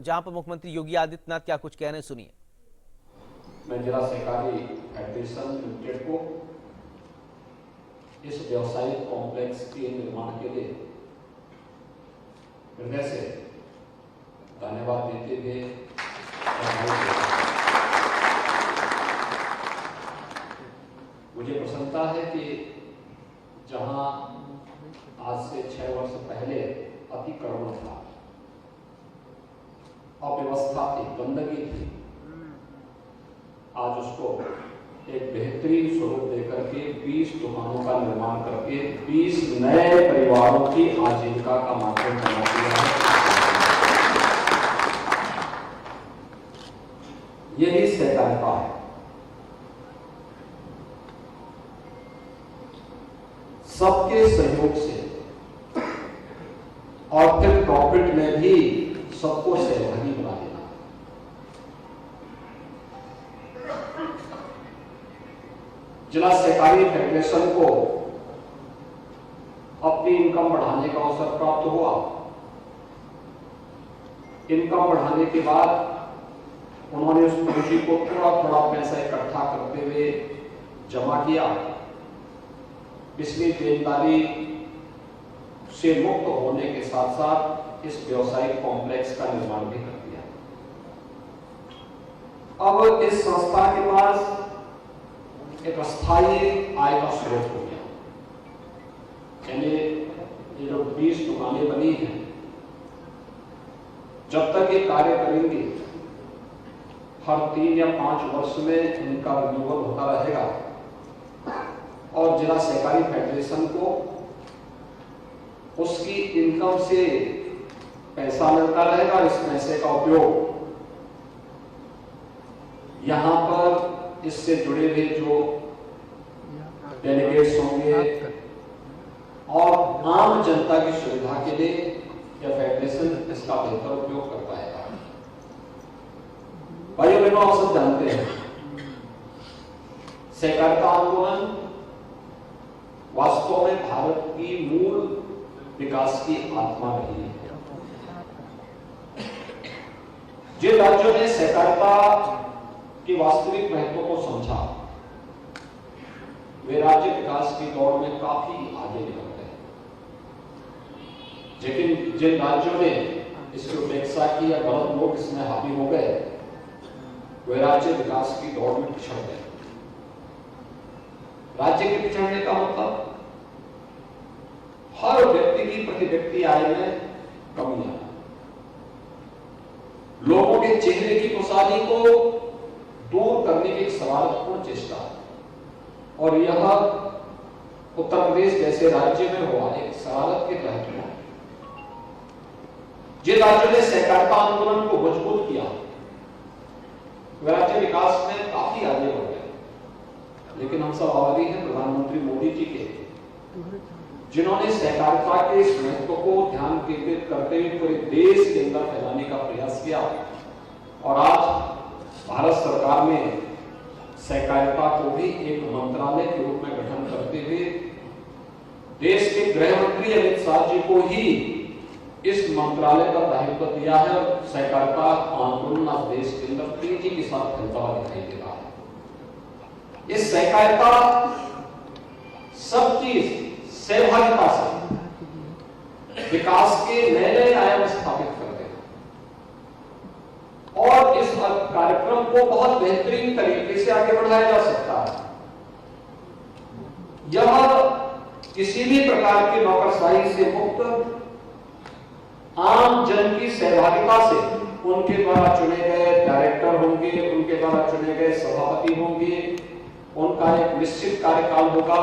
जहां पर मुख्यमंत्री योगी आदित्यनाथ क्या कुछ कह रहे हैं, सुनिए। मैं जिला सहकारी फेडरेशन लिमिटेड को इस व्यावसायिक कॉम्प्लेक्स के निर्माण के लिए हृदय से धन्यवाद देते हुए मुझे प्रसन्नता है कि जहां आज से 6 वर्ष पहले अतिक्रमण था, अव्यवस्था थी, गंदगी थी, आज उसको एक बेहतरीन स्वरूप देकर के 20 दुकानों का निर्माण करके 20 नए परिवारों की आजीविका का माध्यम बना दिया है। यही सहकारिता है। सबके सहयोग से और फिर प्रॉफिट में भी सबको सहभागी बना देना। जिला सहकारी फेडरेशन को अपनी इनकम बढ़ाने का अवसर प्राप्त हुआ। इनकम बढ़ाने के बाद उन्होंने उस पूंजी को थोड़ा थोड़ा पैसा इकट्ठा करते हुए जमा किया। पिछली देनदारी से मुक्त होने के साथ साथ इस व्यवसायिक कॉम्प्लेक्स का निर्माण भी कर दिया। अब इस संस्था के पास एक अस्थायी आय का स्रोत हो गया। यानी ये जो 20 दुकानें बनी हैं, जब तक ये कार्य करेंगे हर 3 या 5 वर्ष में इनका रिन्यूअल होता रहेगा और जिला सहकारी फेडरेशन को उसकी इनकम से पैसा मिलता रहेगा। इस पैसे का उपयोग यहां पर इससे जुड़े हुए जो डेलीगेट्स होंगे और आम जनता की सुविधा के लिए यह फेडरेशन इसका बेहतर उपयोग कर पाएगा। भाइयों बहनों, आप सब जानते हैं सहकारिता आंदोलन वास्तव में भारत की मूल विकास की आत्मा रही है। जिन राज्यों ने सहकारिता के वास्तविक महत्व को समझा, वे राज्य विकास की दौड़ में काफी आगे निकल गए। लेकिन जिन राज्यों ने इसकी उपेक्षा की या गलत लोग इसमें हावी हो गए, वे राज्य विकास की दौड़ में पिछड़ गए। राज्य के पिछड़ने का मतलब हर व्यक्ति की प्रति व्यक्ति आय में कमी आना, लोगों के चेहरे की खुशहाली को दूर करने की एक सवालपूर्ण चेष्टा है। और यह उत्तर प्रदेश जैसे राज्य में हुआ एक शरारत के तहत हुआ। जिन राज्यों ने सहकारिता आंदोलन को मजबूत किया, वे राज्य विकास में काफी आगे बढ़ गए। लेकिन हम सब आभारी हैं प्रधानमंत्री मोदी जी के, जिन्होंने सहकारिता के इस महत्व को ध्यान केंद्रित करते हुए पूरे देश के अंदर फैलाने का प्रयास किया। और आज भारत सरकार ने सहकारिता को भी एक मंत्रालय के रूप में गठन करते हुए देश के गृह मंत्री अमित शाह जी को ही इस मंत्रालय का दायित्व दिया है। और सहकारिता आंदोलन आज देश के अंदर तेजी के साथ फैलता हुआ दिखाई दे रहा है। इस सहकारिता सबकी सहभागिता से विकास के नए नए आयाम स्थापित कर देगा और इस कार्यक्रम को बहुत बेहतरीन तरीके से आगे बढ़ाया जा सकता है। यह किसी भी प्रकार की नौकरशाही से मुक्त आम जन की सहभागिता से, उनके द्वारा चुने गए डायरेक्टर होंगे, उनके द्वारा चुने गए सभापति होंगे, उनका एक निश्चित कार्यकाल होगा,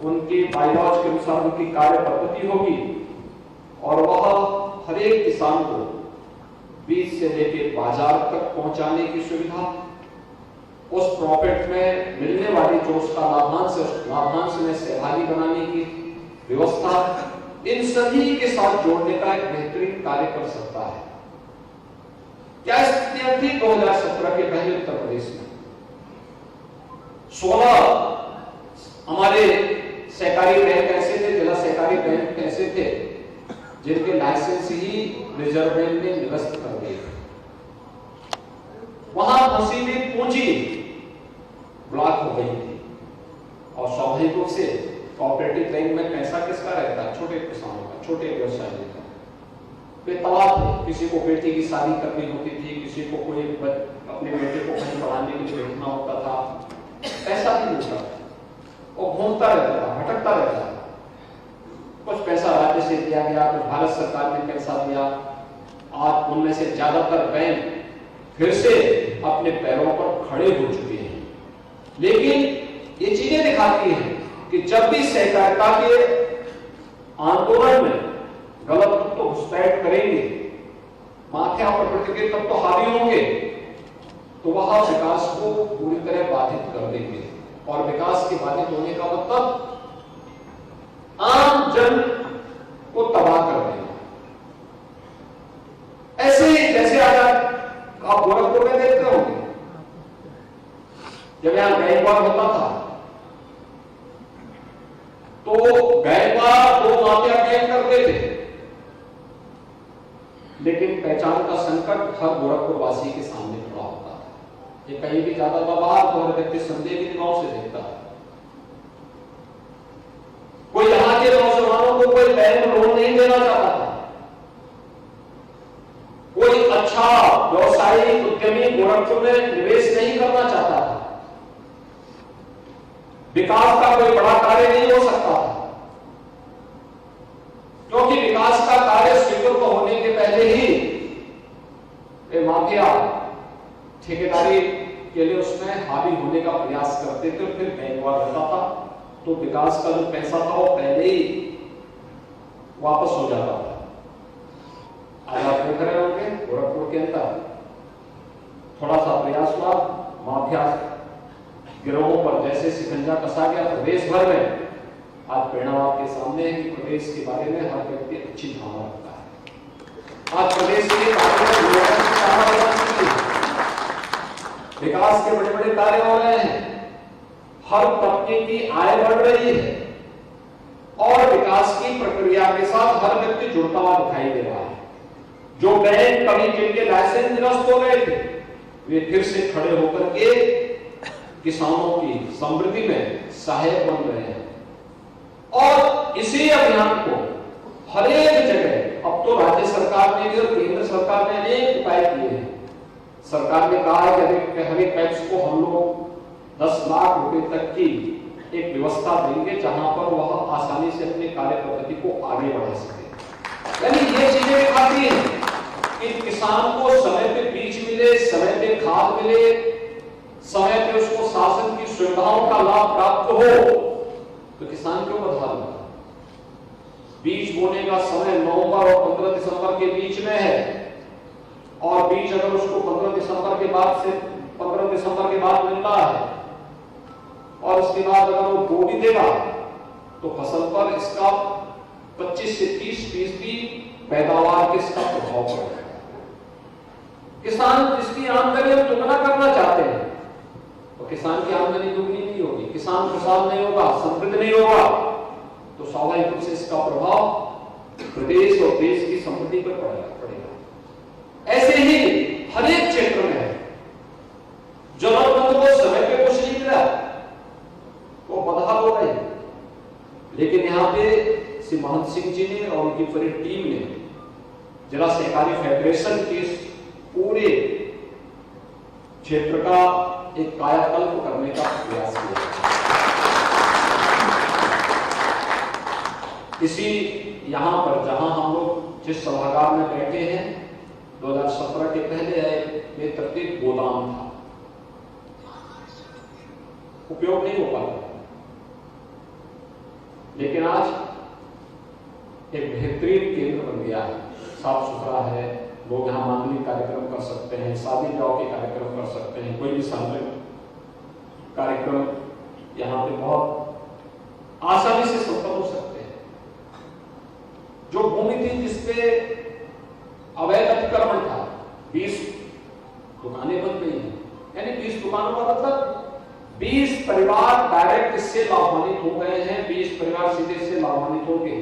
उनकी बायलॉज के अनुसार उनकी कार्य पद्धति होगी और वह हर एक किसान को बीज से लेकर बाजार तक पहुंचाने की सुविधा, उस प्रॉफिट में मिलने वाली जो उसका लाभांश में सहभागी बनाने की व्यवस्था, इन सभी के साथ जोड़ने का एक बेहतरीन कार्य कर सकता है। क्या स्थितियां थी 2017 के पहले उत्तर प्रदेश में? 16 हमारे सहकारी बैंक ऐसे थे, जिला सहकारी बैंक ऐसे थे जिनके लाइसेंस ही रिजर्व बैंक ने निरस्त कर दिए। फंसी हुई पूंजी ब्लॉक हो गई थी और स्वाभाविक रूप से कोऑपरेटिव बैंक में पैसा किसका रहता है? छोटे किसानों का, छोटे व्यवसायियों का। वे तबाह थे। किसी को बेटी की शादी करनी होती थी, किसी को कोई अपने बेटे को कहीं पढ़ाने के लिए भेजना होता था, पैसा नहीं मिलता था। वो घूमता रहता था, भटकता रहता था। कुछ पैसा राज्य से दिया गया, कुछ भारत सरकार ने पैसा दिया। आज उनमें से ज्यादातर बैंक फिर से अपने पैरों पर खड़े हो चुके हैं। लेकिन ये चीजें दिखाती हैं कि जब भी सहकारिता के आंदोलन में गलत लोग तो घुसपैठ करेंगे, माफिया प्रकृति के तब तो हावी होंगे, तो वह विकास को पूरी तरह बाधित कर देंगे। और विकास के बाधित होने का मतलब आम जन को तबाह कर देगा। ऐसे जैसे आज आप गोरखपुर में देखते होंगे, जब यहां गैंगवार होता था तो गैंगवार दो माफिया गैंग करते थे, लेकिन पहचान का संकट हर गोरखपुर वासी के सामने खड़ा होता था। ये कहीं भी ज्यादा बाहर तो हर व्यक्ति संदेह की निगाहों से देखता है। कोई यहां के नौजवानों को कोई बैंक लोन नहीं देना चाहता था। कोई अच्छा व्यवसायिक उद्यमी गोरखपुर में निवेश नहीं करना चाहता था। विकास का कोई बड़ा कार्य नहीं हो सकता था, क्योंकि विकास का कार्य स्वीकृत होने के पहले ही माफिया ठेकेदारी के लिए उसमें हावी होने का प्रयास करते थे। फिर गैंगवार होता था तो विकास का जो पैसा था वो पहले ही वापस हो जाता था। आज आप देख रहे होंगे गोरखपुर के अंदर थोड़ा सा प्रयास हुआ, माफिया गिरोहों पर जैसे शिकंजा कसा गया प्रदेश भर में। आज परिणाम आपके सामने है कि प्रदेश के बारे में हर व्यक्ति अच्छी धारणा रखता है। आज प्रदेश के विकास के बड़े बड़े कार्य हो रहे हैं, हर तबके की आय बढ़ रही है और विकास की प्रक्रिया के साथ हर व्यक्ति जुड़ता हुआ दिखाई दे रहा है। जो बैंक कभी जिनके लाइसेंस निरस्त हो गए थे, वे फिर से खड़े होकर के किसानों की समृद्धि में सहायक बन रहे हैं। और इसी अभियान को हर एक जगह अब तो राज्य सरकार ने भी और केंद्र सरकार ने अनेक उपाय किए हैं। सरकार ने कहा है कि हर एक पैक्स को हम लोग 10 लाख रुपए तक की एक व्यवस्था देंगे, जहां पर वह आसानी से अपने कार्य पद्धति को आगे बढ़ा सके। यानी ये चीजें दिखाती हैं कि किसान को समय पे बीज मिले, समय पे खाद मिले, समय पे उसको शासन की सुविधाओं का लाभ प्राप्त हो, तो किसान क्यों बदहाल होगा? बीज बोने का समय नवंबर और 15 दिसंबर के बीच में है, और बीज अगर उसको 15 दिसंबर के बाद मिल रहा है और उसके बाद अगर वो बो भी देगा तो फसल पर इसका 25 से 30% पैदावार के इसका प्रभाव पड़ेगा। किसान जिसकी आमदनी हम दुगना करना चाहते हैं, तो किसान की आमदनी दुगनी नहीं होगी, किसान खुशहाल नहीं होगा, समृद्ध नहीं होगा, तो स्वाभाविक रूप से इसका प्रभाव प्रदेश और देश की समृद्धि पर पड़ेगा। ऐसे ही हर एक क्षेत्र में जरूरतमंद को समय पे कुछ नहीं मिला, वो बदहाल हो गए। लेकिन यहाँ पे श्री महंत सिंह जी ने और उनकी पूरी टीम ने जिला सहकारी फेडरेशन के पूरे क्षेत्र का एक कायाकल्प करने का प्रयास किया। इसी यहां पर जहां हम लोग जिस सभागार में बैठे हैं, 2017 के पहले ये तरतीब गोदाम था, उपयोग नहीं हो पाता, लेकिन आज एक बेहतरीन केंद्र बन गया है, साफ सुथरा है, लोग यहाँ मांगलिक कार्यक्रम कर सकते हैं, शादी ब्याह के कार्यक्रम कर सकते हैं, कोई भी सामाजिक कार्यक्रम यहाँ पे बहुत आसानी से संपन्न हो सकते हैं। जो भूमि थी जिसपे अवैध अतिक्रमण था, 20 दुकानें बन गई हैं, यानी 20 दुकानों का मतलब 20 परिवार डायरेक्ट इससे लाभान्वित हो गए हैं, 20 परिवार सीधे इससे लाभान्वित होंगे।